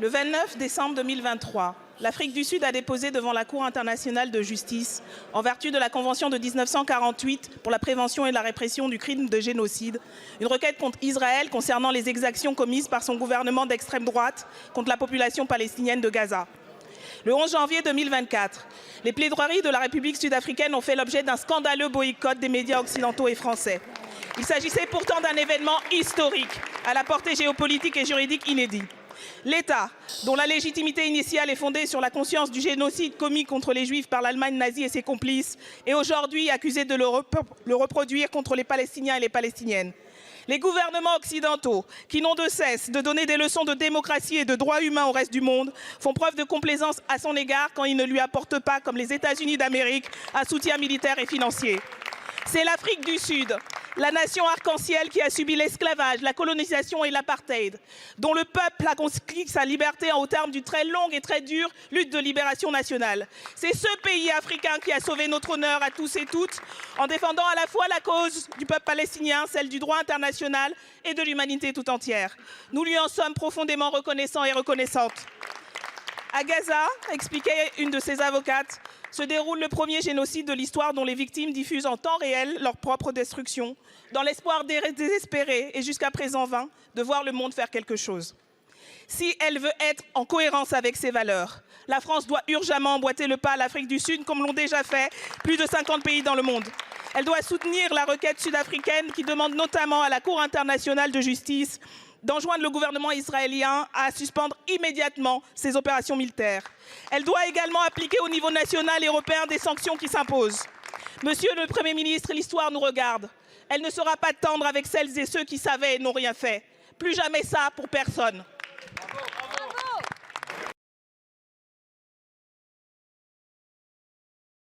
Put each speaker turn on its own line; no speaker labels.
Le 29 décembre 2023, l'Afrique du Sud a déposé devant la Cour internationale de justice, en vertu de la Convention de 1948 pour la prévention et la répression du crime de génocide, une requête contre Israël concernant les exactions commises par son gouvernement d'extrême droite contre la population palestinienne de Gaza. Le 11 janvier 2024, les plaidoiries de la République sud-africaine ont fait l'objet d'un scandaleux boycott des médias occidentaux et français. Il s'agissait pourtant d'un événement historique, à la portée géopolitique et juridique inédite. L'État, dont la légitimité initiale est fondée sur la conscience du génocide commis contre les Juifs par l'Allemagne nazie et ses complices, est aujourd'hui accusé de le reproduire contre les Palestiniens et les Palestiniennes. Les gouvernements occidentaux, qui n'ont de cesse de donner des leçons de démocratie et de droits humains au reste du monde, font preuve de complaisance à son égard quand ils ne lui apportent pas, comme les États-Unis d'Amérique, un soutien militaire et financier. C'est l'Afrique du Sud, la nation arc-en-ciel qui a subi l'esclavage, la colonisation et l'apartheid, dont le peuple a conquis sa liberté au terme d'une très longue et très dure lutte de libération nationale. C'est ce pays africain qui a sauvé notre honneur à tous et toutes, en défendant à la fois la cause du peuple palestinien, celle du droit international et de l'humanité tout entière. Nous lui en sommes profondément reconnaissants et reconnaissantes. À Gaza, expliquait une de ses avocates, se déroule le premier génocide de l'histoire dont les victimes diffusent en temps réel leur propre destruction, dans l'espoir désespéré et jusqu'à présent vain de voir le monde faire quelque chose. Si elle veut être en cohérence avec ses valeurs, la France doit urgemment emboîter le pas à l'Afrique du Sud, comme l'ont déjà fait plus de 50 pays dans le monde. Elle doit soutenir la requête sud-africaine qui demande notamment à la Cour internationale de justice d'enjoindre le gouvernement israélien à suspendre immédiatement ses opérations militaires. Elle doit également appliquer au niveau national et européen des sanctions qui s'imposent. Monsieur le Premier ministre, l'histoire nous regarde. Elle ne sera pas tendre avec celles et ceux qui savaient et n'ont rien fait. Plus jamais ça pour personne.